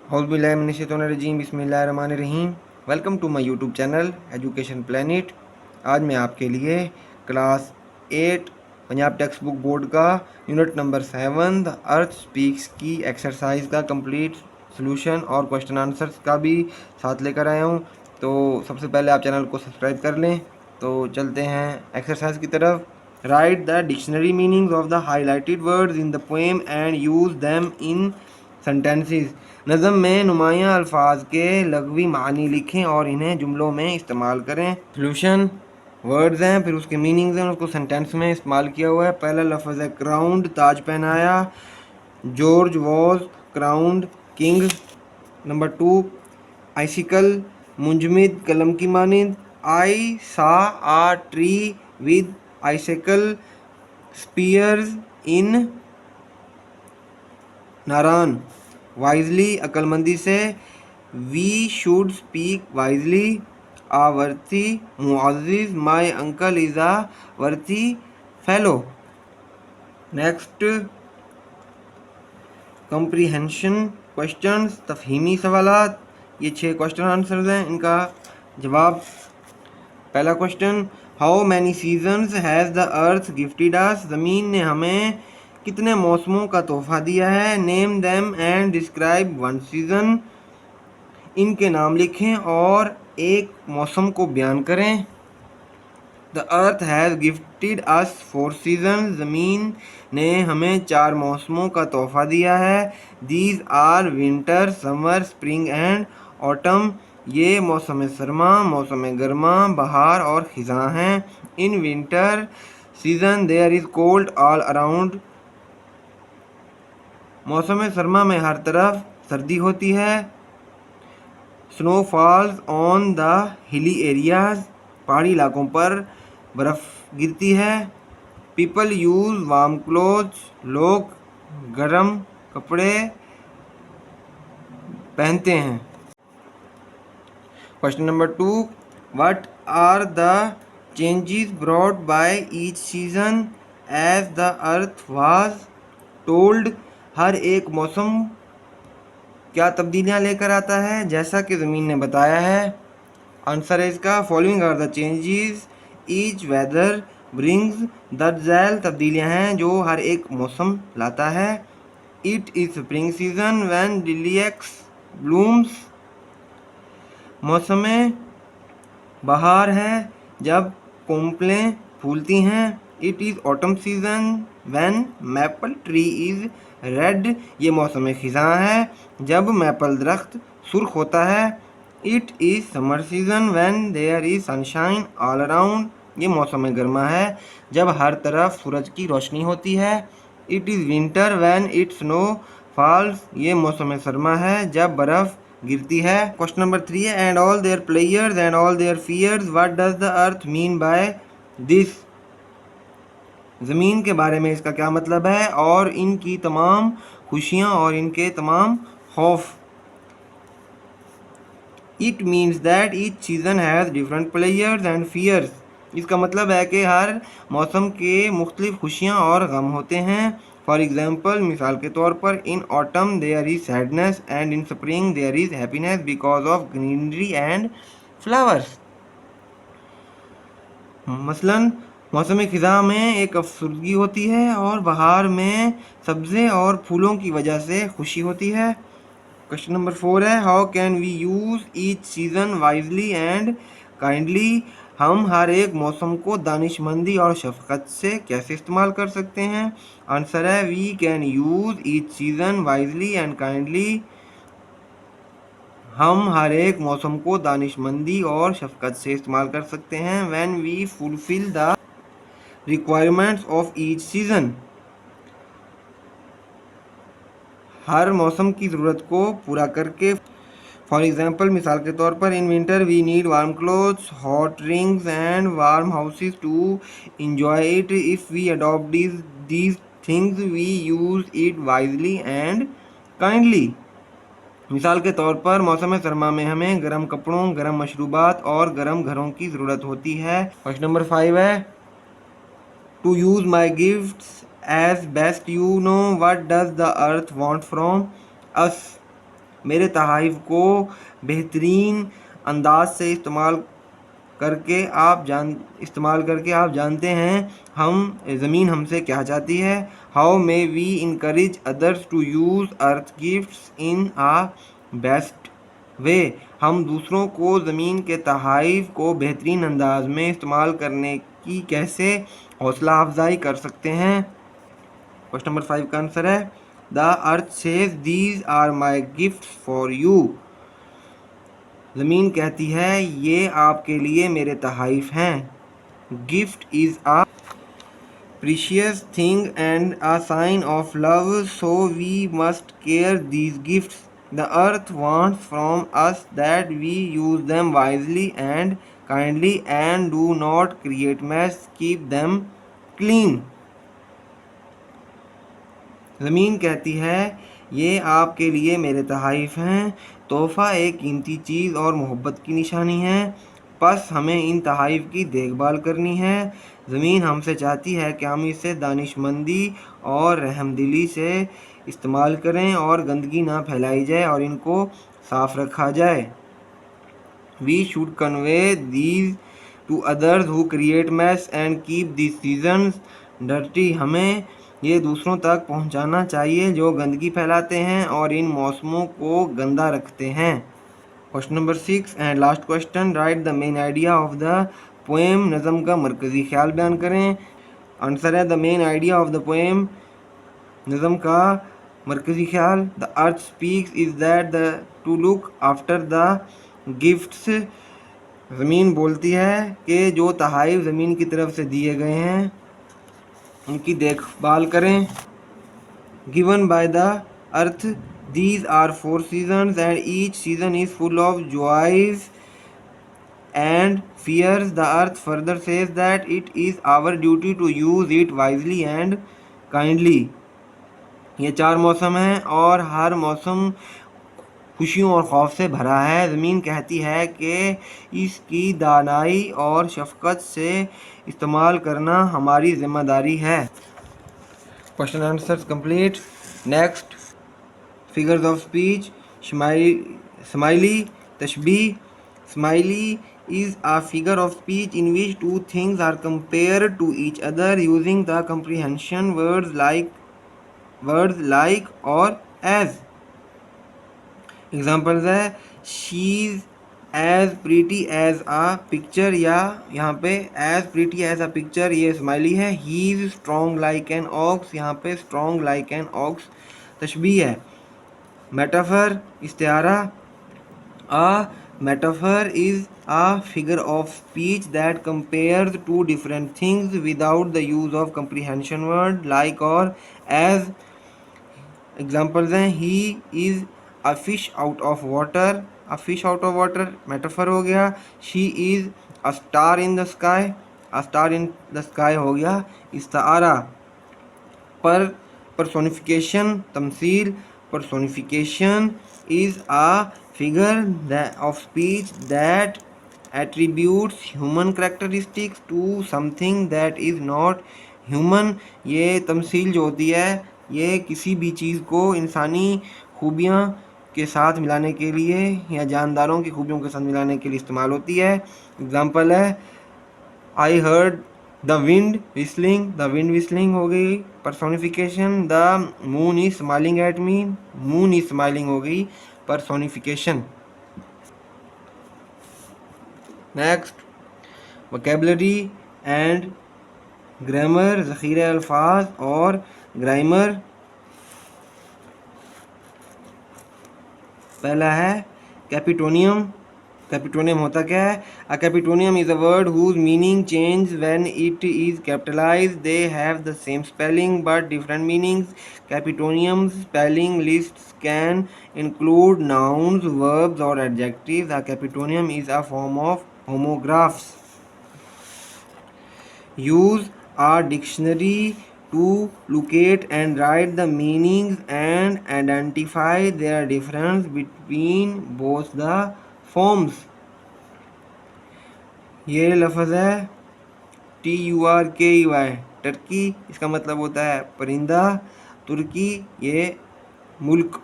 हौज़बिल्लाहिमिनश्शैतानिर्रजीम बिस्मिल्लाहिर्रहमानिर्रहीम। Welcome to my YouTube channel education planet. आज मैं आपके लिए class 8 Punjab textbook board का unit number 7 the earth speaks की एक्सरसाइज का कंप्लीट सॉल्यूशन और क्वेश्चन आंसर्स का भी साथ लेकर आया हूँ। तो सबसे पहले आप चैनल को सब्सक्राइब कर लें। तो चलते हैं एक्सरसाइज की तरफ। Right the dictionary meanings of the highlighted words in the poem and use them in sentences. नज़म में नुमायाँ अल्फाज के लग़वी मानी लिखें और इन्हें जुमलों में इस्तेमाल करें। सॉल्यूशन वर्ड्स हैं, फिर उसके मीनिंग्स हैं, उसको सेंटेंस में इस्तेमाल किया हुआ है। पहला लफ्ज़ है क्राउंड, ताज पहनाया। George was crowned king. Number 2 icicle, मुंजमिद कलम की मानिंद। I saw a tree with icicle spears in Naran. Wisely अक्लमंदी से। We should speak wisely. A worthy मुअज़्ज़िज़, my uncle is a worthy fellow. Next comprehension questions, तफहीमी सवालात। ये 6 क्वेश्चन आंसर्स हैं, इनका जवाब। पहला question, how many seasons has the earth gifted us. ज़मीन ने हमें कितने मौसमों का तोहफा दिया है। Name them and describe one season. इनके नाम लिखें और एक मौसम को बयान करें। The earth has gifted us 4 season. ज़मीन ने हमें 4 मौसमों का तोहफा दिया है। These are winter, summer, spring and autumn. ये मौसम सरमा, मौसम गर्मा, बहार और ख़िज़ां हैं। In winter season there is cold all around. मौसम सरमा में हर तरफ सर्दी होती है। Snow falls on the hilly areas. पहाड़ी इलाकों पर बर्फ़ गिरती है। People use warm clothes. लोग गर्म कपड़े पहनते हैं। Question number 2, what are the changes brought by each season as the earth was told. हर एक मौसम क्या तब्दीलियाँ लेकर आता है जैसा कि ज़मीन ने बताया है। आंसर है इसका, following are the changes each weather brings. दर्ज झैल तब्दीलियाँ हैं जो हर एक मौसम लाता है। It is spring season when lilacs blooms. मौसम बहार है जब कोंपलें फूलती हैं। It is autumn season when maple tree is red. ये मौसम ख़िज़ां है जब मैपल दरख्त सुर्ख होता है। It is summer season when there is sunshine all around. ये मौसम गर्मा है जब हर तरफ सूरज की रोशनी होती है। It is winter when it snow falls. ये मौसम सरमा है जब बर्फ़ गिरती है। क्वेश्चन नंबर 3 है, and all their players and all their fears, what does the earth mean by this. ज़मीन के बारे में इसका क्या मतलब है और इनकी तमाम खुशियाँ और इनके तमाम खौफ। It means that each season has different players and fears. इसका मतलब है कि हर मौसम के मुख्तलिफ खुशियाँ और गम होते हैं। फॉर एग्ज़ाम्पल, मिसाल के तौर पर, in autumn there is sadness and in spring there is happiness because of greenery and flowers. मसलन मौसम ख़िज़ां में एक अफसरदगी होती है और बहार में सब्ज़े और फूलों की वजह से खुशी होती है। क्वेश्चन नंबर 4 है, how can we use each season wisely and kindly. हम हर एक मौसम को दानिशमंदी और शफ़क़त से कैसे इस्तेमाल कर सकते हैं। आंसर है, we can use each season wisely and kindly. हम हर एक मौसम को दानिशमंदी और शफ़क़त से इस्तेमाल कर सकते हैं। When we fulfil the requirements of each season. हर मौसम की ज़रूरत को पूरा करके। फॉर एग्ज़ाम्पल, मिसाल के तौर पर, in winter we need warm clothes, hot drinks and warm houses to enjoy it. If we adopt these things, we use it wisely and kindly. मिसाल के तौर पर, मौसम सरमा में हमें गर्म कपड़ों, गर्म मशरूबात और गर्म घरों की ज़रूरत होती है। क्वेश्चन नंबर 5 है, to use my gifts as best you know, what does the earth want from us. मेरे तहाइफ को बेहतरीन अंदाज से इस्तेमाल करके आप जानते हैं ज़मीन हमसे क्या चाहती है। How may we encourage others to use earth gifts in a best way. हम दूसरों को ज़मीन के तहाइफ को बेहतरीन अंदाज में इस्तेमाल करने की कैसे हौसला अफजाई कर सकते हैं। क्वेश्चन नंबर 5 का आंसर है the earth says these are my gifts for you. ज़मीन कहती है ये आपके लिए मेरे तहाइफ हैं। Gift is a precious thing and a sign of love, so we must care these gifts. The earth wants from us that we use them wisely and kindly and do not create mess, keep them clean. ज़मीन कहती है ये आपके लिए मेरे तहाइफ हैं, तोहफ़ा एक कीमती चीज़ और मोहब्बत की निशानी है, बस हमें इन तहाइफ की देखभाल करनी है। ज़मीन हमसे चाहती है कि हम इसे दानिशमंदी और रहमदिली से इस्तेमाल करें और गंदगी ना फैलाई जाए और इनको साफ़ रखा जाए। We should convey these to others who create mess and keep this seasons dirty. हमें ये दूसरों तक पहुंचाना चाहिए जो गंदगी फैलाते हैं और इन मौसमों को गंदा रखते हैं। Question number 6 and last question, right the main idea of the poem. नज़म का मरकज़ी ख्याल बयान करें। आंसर है the main idea of the poem, नज़म का मरकज़ी ख्याल, the earth speaks is that the two look after the gifts. ज़मीन बोलती है कि जो तहाइफ ज़मीन की तरफ से दिए गए हैं उनकी देखभाल करें। Given by the earth these are 4 seasons and each season is full of joys and fears. The earth further says that it is our duty to use it wisely and kindly. ये 4 मौसम हैं और हर मौसम खुशियों और खौफ से भरा है। ज़मीन कहती है कि इसकी दानाई और शफ़क़त से इस्तेमाल करना हमारी ज़िम्मेदारी है। Question answers complete. Next, figures of speech. Simile, तशबीह। Simile is a figure of speech in which two things are compared to each other using the comprehension words like or as. Examples है she's as pretty as a picture, या यहाँ पे as pretty as a picture ये smiley है। he's strong like an ox, यहाँ पे strong like an ox तशबीह है। Metaphor, इस्तिआरा। A metaphor is a figure of speech that compares two different things without the use of comprehension word like or as. Examples हैं he is a fish out of water, a fish out of water metaphor हो गया। she is a star in the sky, a star in the sky हो गया इस्तिआरा। पर personification, तमसील। personification is a figure of speech that attributes human characteristics to something that is not human. ये तमसील जो होती है ये किसी भी चीज़ को इंसानी खूबियाँ के साथ मिलाने के लिए या जानदारों की खूबियों के साथ मिलाने के लिए इस्तेमाल होती है। एग्जाम्पल है I heard the wind whistling, the wind whistling हो गई personification. The moon is smiling at me, moon is smiling हो गई personification. Next, vocabulary and grammar, ज़ख़ीरे अल्फाज और ग्रामर। पहला है कैपिटोनियम। कैपिटोनियम होता क्या है? A capitonium is a word whose meaning changes when it is capitalized. They have the same spelling but different meanings. Capitonium spelling lists can include nouns, verbs or adjectives. A capitonium is a form of homographs. Use a dictionary to locate and write the meanings and identify their difference between both the forms. ये लफ्ज़ है TURKEY, Turkey, इसका मतलब होता है परिंदा। तुर्की ये मुल्क।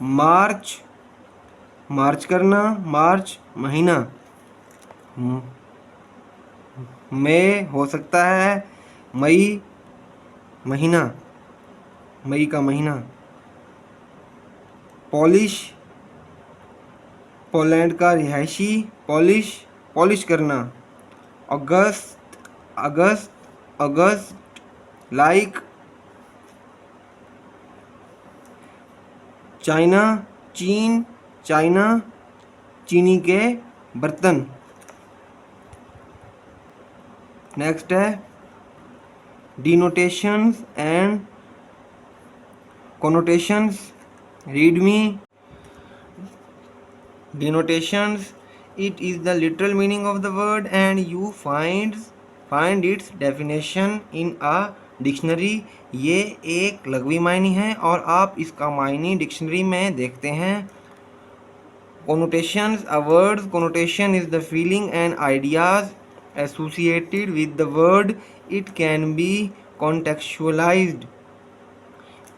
मार्च मार्च करना, मार्च महीना। मई हो सकता है मई महीना, मई का महीना। पॉलिश, पोलैंड का रिहायशी। पॉलिश, पॉलिश करना। अगस्त, अगस्त, अगस्त, लाइक। चाइना, चीन, चाइना, चीनी के बर्तन। नेक्स्ट है डिनोटेशंस and connotations. Read me. Denotations, it is the literal meaning of the word and you find its definition in a dictionary. ये एक लघवी मायनी है और आप इसका मायनी डिक्शनरी में देखते हैं। Connotations, a word's connotation is the feeling and ideas associated with the word. It can be contextualized.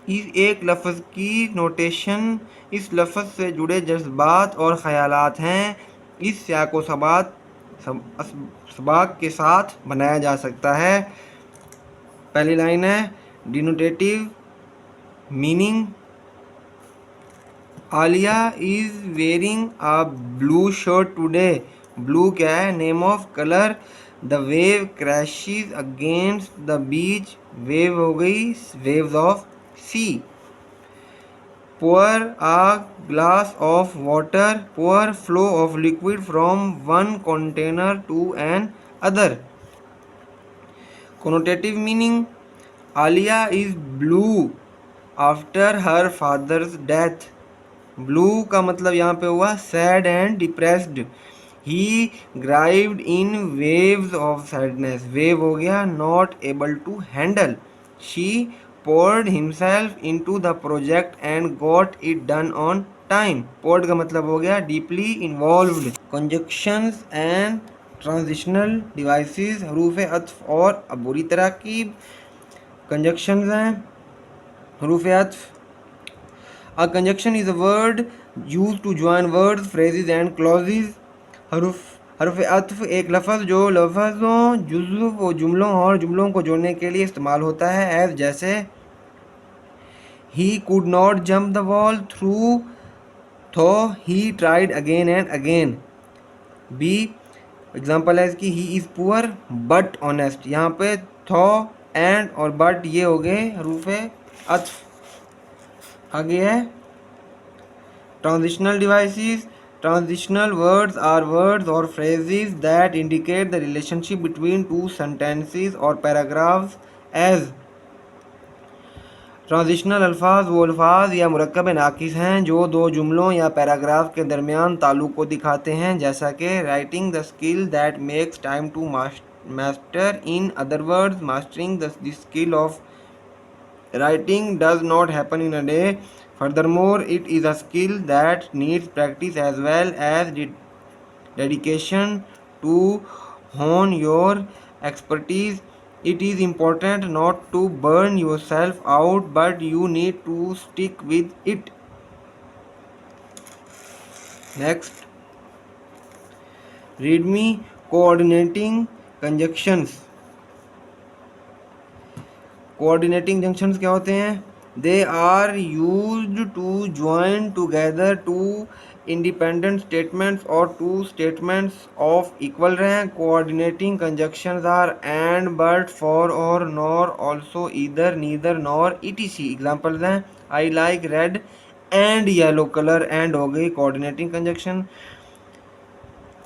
इस एक लफ्ज़ की नोटेशन इस लफ्ज़ से जुड़े जज्बात और ख़यालात हैं। इस सियाको सबाक के साथ बनाया जा सकता है। पहली लाइन है denotative meaning. Alia is wearing a blue shirt today. Blue क्या है? Name of colour. The wave crashes against the beach. Wave हो गई waves of sea. pour a glass of water, pour flow of liquid from one container to an other. Connotative meaning, Alia is blue after her father's death. Blue का मतलब यहाँ पे हुआ sad and depressed. He grieved in waves of sadness. Wave हो गया not able to handle. She poured himself into the project and got it done on time. Poured का मतलब हो गया deeply involved. Conjunctions and transitional devices, हरूफ अत्फ और अबूरी तराकीब। Conjunctions हैं हरूफ अत्फ। A conjunction is a word used to join words, phrases and clauses. हरूफ अत्फ एक लफ्ज़ जो लफ्ज़ों, जुज़्व व जुमलों और जुमलों को जोड़ने के लिए इस्तेमाल होता है। एज जैसे He could not jump the wall through though he tried again and again. B example है इसकी he is poor but honest। यहाँ पे though and और but ये हो गए हरूफ अत्फ। आगे है transitional devices. Transitional words are words or phrases that indicate the relationship between two sentences or paragraphs as transitional अल्फाज वो अल्फाज या मुरक्कब नाकिस हैं जो दो जुमलों या पैराग्राफ के दरमियान ताल्लुक़ को दिखाते हैं, जैसा कि writing the skill that makes time to master. In other words mastering the skill of writing does not happen in a day. Furthermore, it is a skill that needs practice as well as dedication to hone your expertise. It is important not to burn yourself out, but you need to stick with it. Next, read me coordinating conjunctions. Coordinating junctions क्या होते हैं? They are used to join together two independent statements और two statements of equal rank. Coordinating conjunctions are and, but, for और nor, also, either, neither, nor, etc. Examples हैं I like red and yellow colour. And हो गई coordinating conjunction.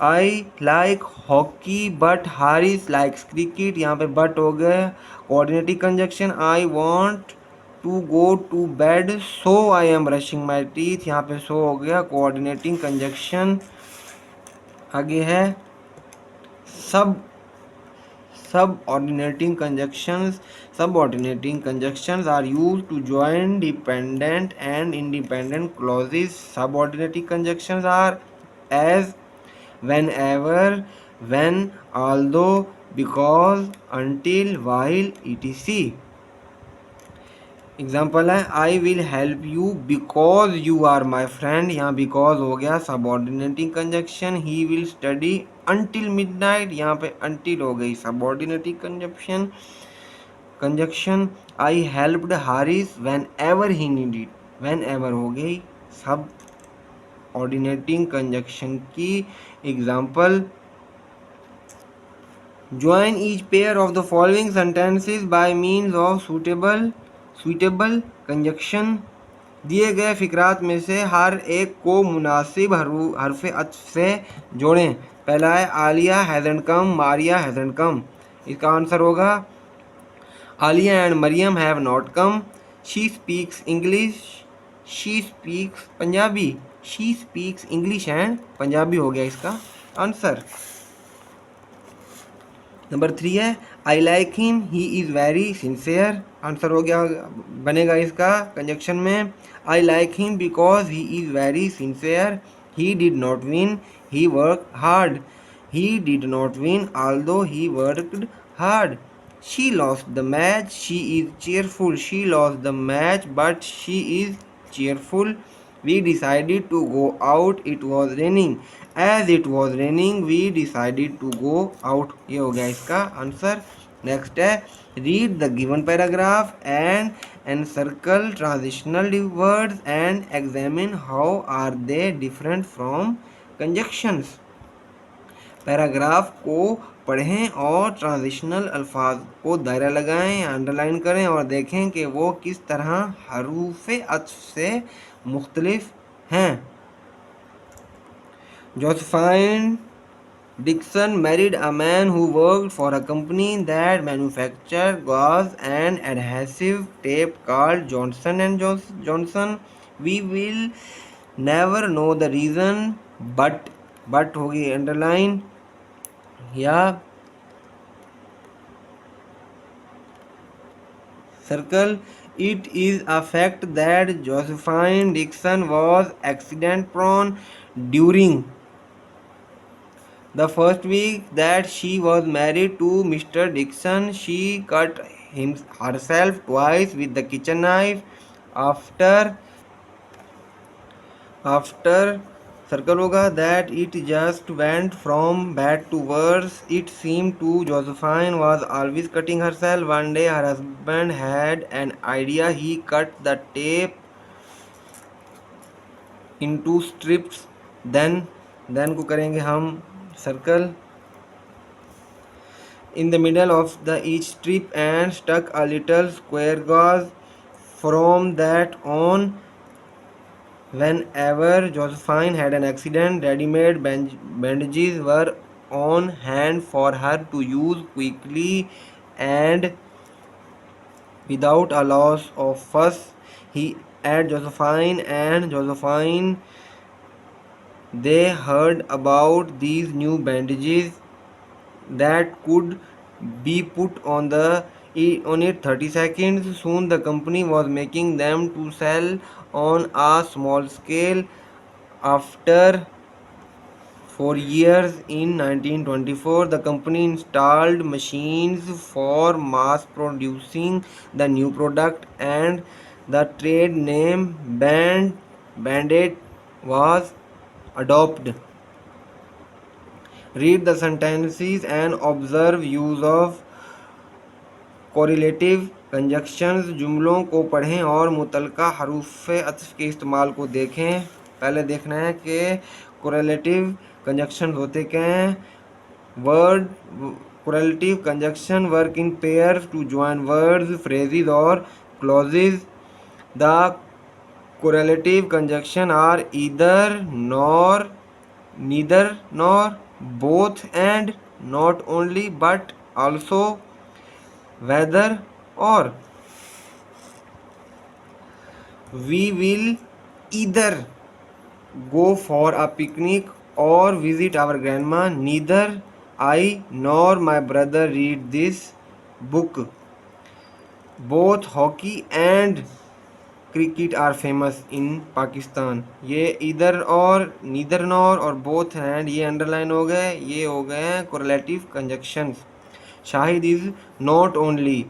I like hockey but Haris likes cricket. यहाँ पे but हो गया coordinating conjunction. I want to go to bed so I am brushing my teeth. यहाँ पे सो हो गया कोऑर्डिनेटिंग कंजक्शन। आगे है subordinating conjunctions. Subordinating conjunctions are used to join dependent and independent clauses. Subordinating conjunctions are as, whenever, when, although, because, until, while, etc. Example है I will help you because you are my friend, यहाँ because हो गया subordinating conjunction. He will study until midnight, यहाँ पे until हो गई subordinating conjunction. I helped Haris whenever he needed, whenever हो गई सब ऑर्डिनेटिंग कंजक्शन की example. Join each pair of the following sentences by means of suitable conjunction। दिए गए फिक्रात में से हर एक को मुनासिब हरफ अत्फ से जोड़ें। पहला है आलिया हैज़न्ट कम, मारिया हैज़न्ट कम। इसका आंसर होगा Aliya and Maryam have not come. She speaks English, she speaks Punjabi, she speaks English and Punjabi हो गया इसका आंसर। नंबर 3 है I like him he is very sincere. Answer हो गया बनेगा इसका कंजक्शन में I like him because he is very sincere. He did not win, he work hard, he did not win although he worked hard. She lost the match, she is cheerful, she lost the match but she is cheerful। We decided to go out, it was raining, as it was raining we decided to go out। ये हो गया इसका answer. Next है read the given paragraph and encircle transitional words and examine how are they different from conjunctions। Paragraph को पढ़ें और transitional अल्फाज को दायरा लगाएं या अंडरलाइन करें और देखें कि वो किस तरह हरूफ अत्फ से मुख्तलिफ हैं। Josephine Dixon married a man who worked for a company that manufacture gauze and adhesive tape called Johnson and Johnson. We will never know the reason but होगी अंडरलाइन या circle. It is a fact that Josephine Dixon was accident prone during the first week that she was married to Mr. Dixon. She cut herself twice with the kitchen knife after circle होगा that it just went from bad to worse। It seemed to Josephine was always cutting herself। One day her husband had an idea, he cut the tape into strips। then को करेंगे हम circle in the middle of the each strip and stuck a little square gauze। From that on, whenever Josephine had an accident, ready-made bandages were on hand for her to use quickly and without a loss of fuss। He at Josephine and Josephine they heard about these new bandages that could be put on it 30 seconds। Soon the company was making them to sell on a small scale। After 4 years, in 1924, the company installed machines for mass producing the new product and the trade name Band-Aid was adopted। Read the sentences and observe use of correlative conjunctions। जुमलों को पढ़ें और मुतलका हरूफ अत्फ के इस्तेमाल को देखें। पहले देखना है कि correlative conjunctions होते क्या हैं। Word correlative conjunction work in pairs to join words, phrases or clauses। The correlative conjunction are either, nor, neither nor, both and, not only but also, whether or। We will either go for a picnic or visit our grandma। Neither I nor my brother read this book। Both hockey and cricket are famous in Pakistan. ये इधर और neither nor और both and ये underline हो गए, ये हो गए हैं correlative conjunctions. Shahid is not only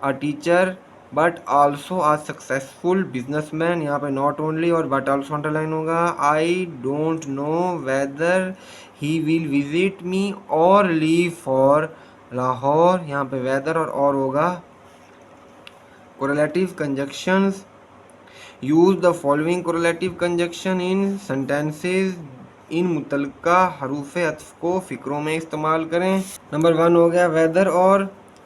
a teacher but also a successful businessman, यहाँ पे नॉट ओनली और बट ऑल्सो अंडरलाइन होगा। I don't know whether he will visit me or leave for Lahore, यहाँ पे वेदर और होगा। Correlative conjunctions, use the following correlative conjunction in sentences, इन मुतलका हरूफ अत्फ को फ़िक्रों में इस्तेमाल करें। नंबर 1 हो गया whether or,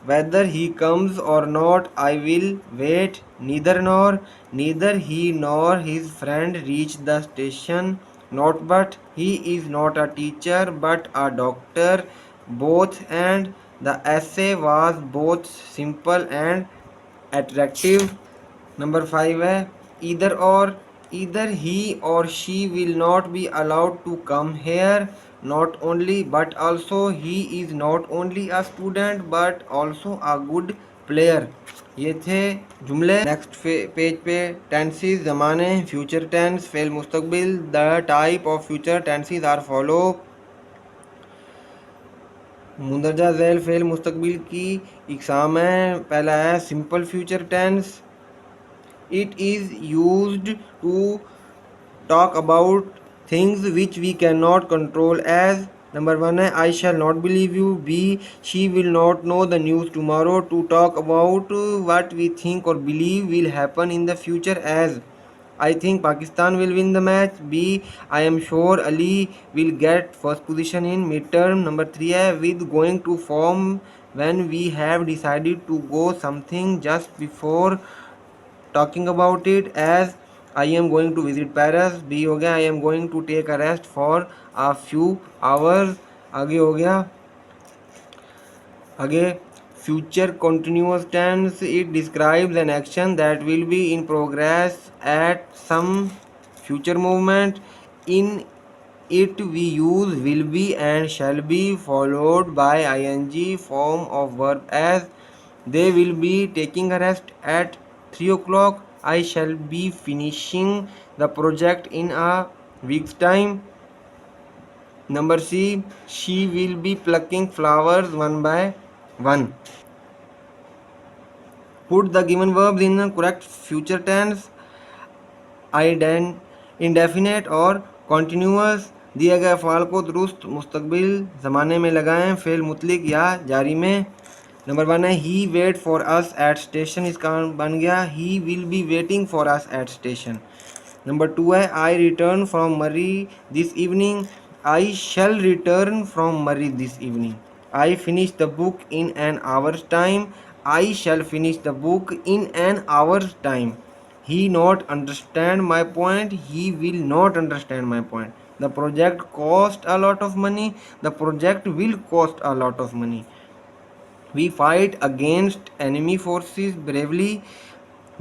whether he comes or not I will wait, neither nor, neither he nor his friend reach the station, not but, he is not a teacher but a doctor, both and, the essay was both simple and attractive। Number 5 है either or, either he or she will not be allowed to come here, not only but also, he is not only a student but also a good player. ये थे जुमले। Next page पे tenses, ज़माने, future tense, फेल मुस्तकबिल। The type of future tenses are follow. मुंदरजा झैल फेल मुस्तकबिल की इकसाम है। पहला है simple future tense, it is used to talk about things which we cannot control as। Number 1 है I shall not believe you, B she will not know the news tomorrow। to talk about what we think or believe will happen in the future as I think Pakistan will win the match, B I am sure Ali will get first position in midterm। Number 3 है with going to form when we have decided to go something just before talking about it as I am going to visit Paris। B हो गया I am going to take a rest for a few hours। आगे हो गया, आगे future continuous tense, it describes an action that will be in progress at some future moment। in it we use will be and shall be followed by ing form of verb as they will be taking a rest at 3 o'clock। I shall be finishing the project in a week's time। Number C, she will be plucking flowers one by one। Put the given verbs in the correct future tense, indefinite और continuous। दिए गए fall को दुरुस्त मुस्तकबिल ज़माने में लगाएं, fail मुतलिक या जारी में। नंबर 1 है he wait for us at station, इसका बन गया he will be waiting for us at station. Number 2 है I return from Murree this evening, I shall return from Murree this evening. I finish the book in an hour's time, I shall finish the book in an hour's time. He not understand my point, he will not understand my point। The project cost a lot of money, the project will cost a lot of money। We fight against enemy forces bravely,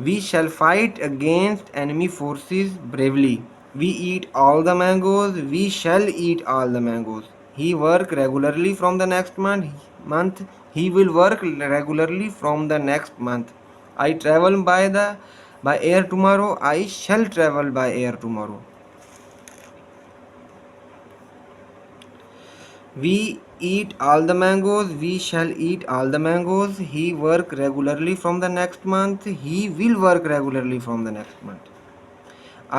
we shall fight against enemy forces bravely। We eat all the mangoes, we shall eat all the mangoes। He work regularly from the next month, he will work regularly from the next month। I travel by air tomorrow, I shall travel by air tomorrow। We eat all the mangoes, we shall eat all the mangoes। He work regularly from the next month, he will work regularly from the next month।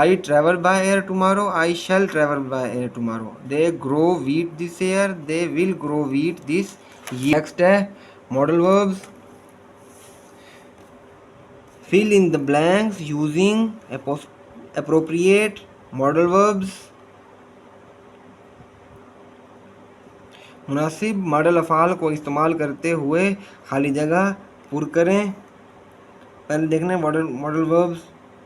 I travel by air tomorrow, I shall travel by air tomorrow। They grow wheat this year, they will grow wheat this year। Next है modal verbs, fill in the blanks using appropriate modal verbs। मुनासिब model अफ़ाल को इस्तेमाल करते हुए खाली जगह पुर करें। पहले देखने मॉडल वर्ब्स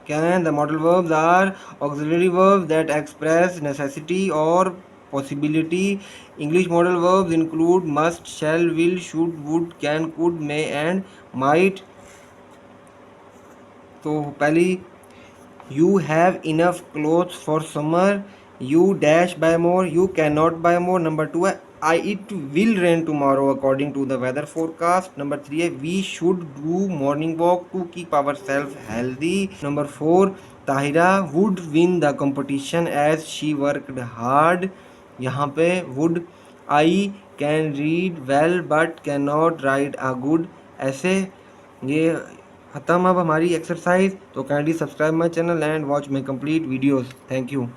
क्या हैं। The modal verbs are auxiliary verbs that express necessity और possibility. English modal verbs include must, shall, will, should, would, can, could, may and might. तो पहली You have enough clothes for summer, you dash buy more, you cannot buy more। Number 2 है it will rain tomorrow according to the weather forecast। Number 3 है we should do morning walk to keep ourselves healthy। Number 4 Tahira would win the competition as she worked hard। यहाँ पे would, I can read well but cannot write a good essay। ये खत्म अब हमारी exercise. तो kindly subscribe my channel and watch my complete videos. Thank you.